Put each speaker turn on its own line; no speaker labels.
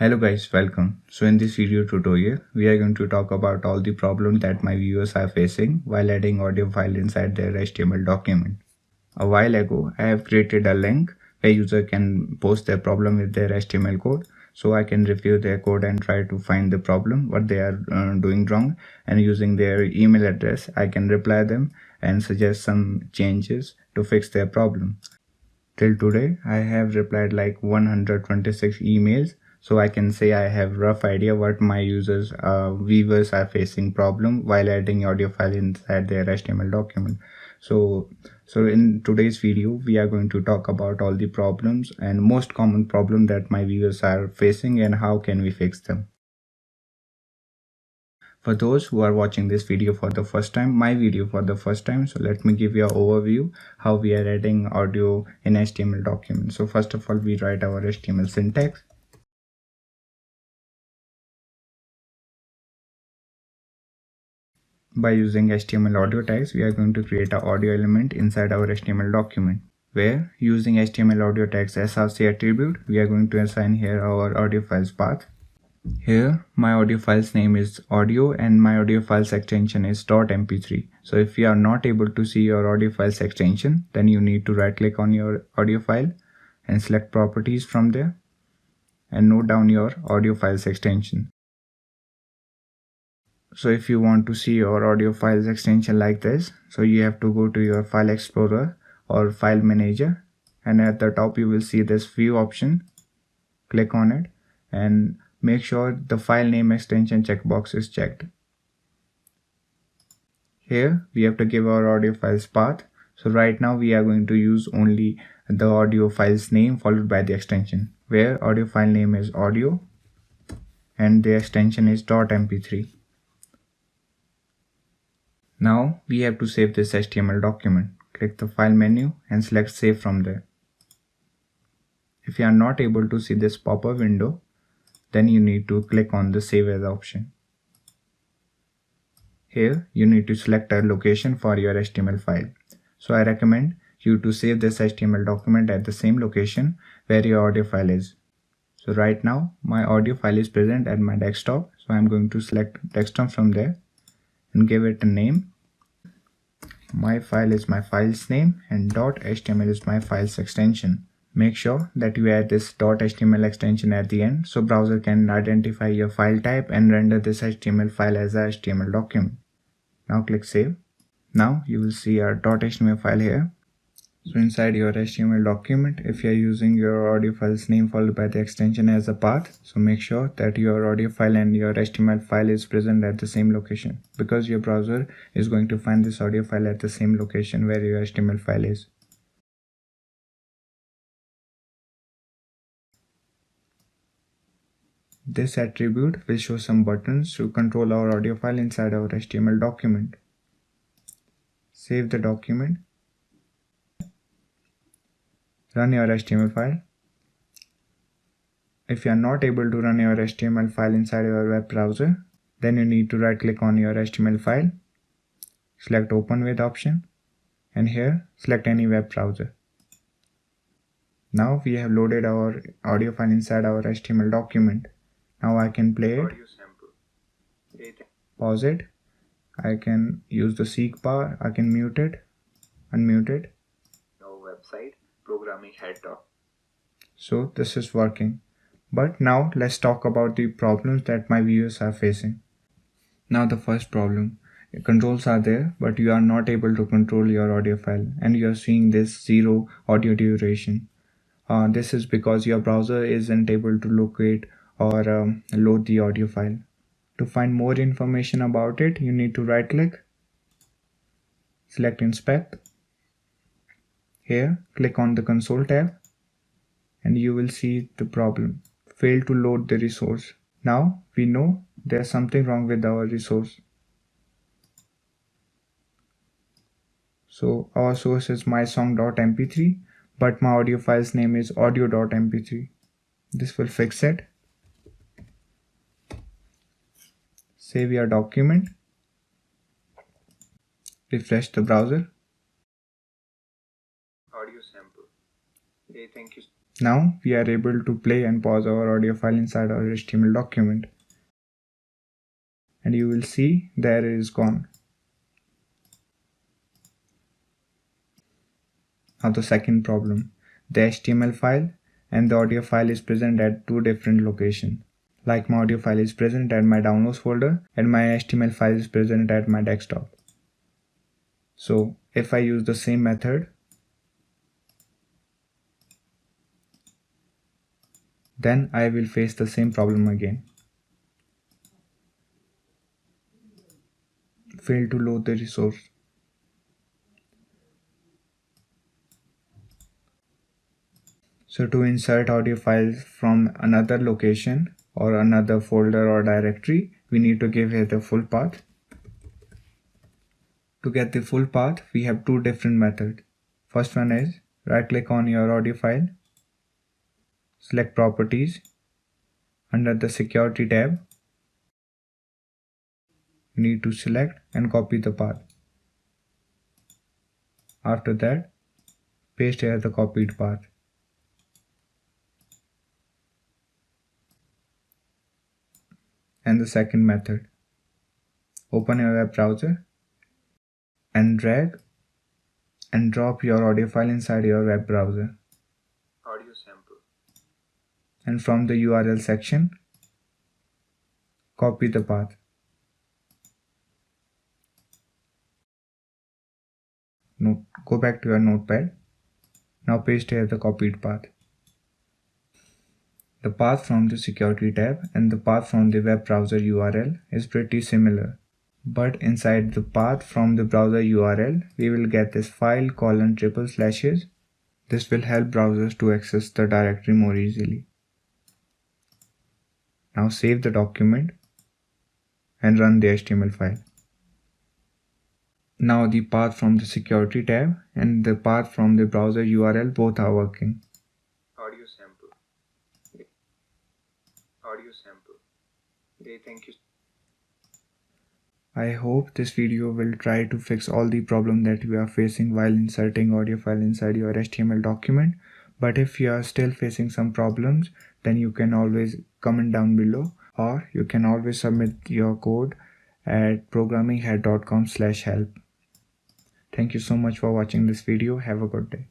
Hello guys, welcome. So in this video tutorial, we are going to talk about all the problems that my viewers are facing while adding audio file inside their HTML document. A while ago, I have created a link where user can post their problem with their HTML code. So I can review their code and try to find the problem, what they are doing wrong, and using their email address, I can reply them and suggest some changes to fix their problem. Till today, I have replied like 126 emails, so I can say I have rough idea what my viewers are facing problem while adding audio file inside their HTML document. So in today's video, we are going to talk about all the problems and most common problem that my viewers are facing and how can we fix them. For those who are watching this video for the first time, so let me give you an overview how we are adding audio in HTML document. So first of all, we write our HTML syntax. By using HTML audio tags, we are going to create an audio element inside our HTML document, where using HTML audio tags src attribute, we are going to assign here our audio files path. Here my audio file's name is audio and my audio files extension is .mp3. So if you are not able to see your audio files extension, then you need to right click on your audio file and select properties from there and note down your audio files extension. So if you want to see your audio files extension like this, so you have to go to your file explorer or file manager, and at the top you will see this view option. Click on it and make sure the file name extension checkbox is checked. Here we have to give our audio files path. So right now we are going to use only the audio files name followed by the extension, where audio file name is audio and the extension is .mp3. Now we have to save this HTML document. Click the file menu and select save from there. If you are not able to see this pop-up window, then you need to click on the save as option. Here you need to select a location for your HTML file. So I recommend you to save this HTML document at the same location where your audio file is. So right now my audio file is present at my desktop. So I'm going to select desktop from there and give it a name. My file is my file's name and .html is my file's extension. Make sure that you add this .html extension at the end so browser can identify your file type and render this HTML file as a HTML document. Now click save. Now you will see our .html file here. So inside your HTML document, if you are using your audio file's name followed by the extension as a path, so make sure that your audio file and your HTML file is present at the same location, because your browser is going to find this audio file at the same location where your HTML file is. This attribute will show some buttons to control our audio file inside our HTML document. Save the document. Run your HTML file. If you are not able to run your HTML file inside your web browser, then you need to right click on your HTML file, select open with option, and here select any web browser. Now we have loaded our audio file inside our HTML document. Now I can play it, pause it, I can use the seek bar, I can mute it, unmute it.
No website, programming head talk.
So this is working. But now let's talk about the problems that my viewers are facing. Now the first problem, controls are there, but you are not able to control your audio file and you are seeing this 0 audio duration. This is because your browser isn't able to locate or load the audio file. To find more information about it, you need to right click, select inspect. Here click on the console tab and you will see the problem, failed to load the resource. Now we know there's something wrong with our resource. So our source is mysong.mp3, but my audio file's name is audio.mp3. This will fix it. Save your document, refresh the browser.
Audio sample. Hey, thank you.
Now we are able to play and pause our audio file inside our HTML document. And you will see the error is gone. Now the second problem. The HTML file and the audio file is present at two different locations. Like my audio file is present at my downloads folder and my HTML file is present at my desktop. So if I use the same method, then I will face the same problem again. Fail to load the resource. So to insert audio files from another location or another folder or directory, we need to give here the full path. To get the full path, we have two different methods. First one is right click on your audio file, select properties. Under the security tab, you need to select and copy the path. After that, paste here the copied path. And the second method, open your web browser and drag and drop your audio file inside your web browser.
Audio sample.
And from the URL section, copy the path. Go back to your notepad. Now paste here the copied path. The path from the security tab and the path from the web browser URL is pretty similar. But inside the path from the browser URL, we will get this file : triple slashes. This will help browsers to access the directory more easily. Now save the document and run the HTML file. Now the path from the security tab and the path from the browser URL both are working.
Audio sample. Audio sample. Okay, thank you.
I hope this video will try to fix all the problem that you are facing while inserting audio file inside your HTML document. But if you are still facing some problems, then you can always comment down below, or you can always submit your code at programminghead.com/help. Thank you so much for watching this video. Have a good day.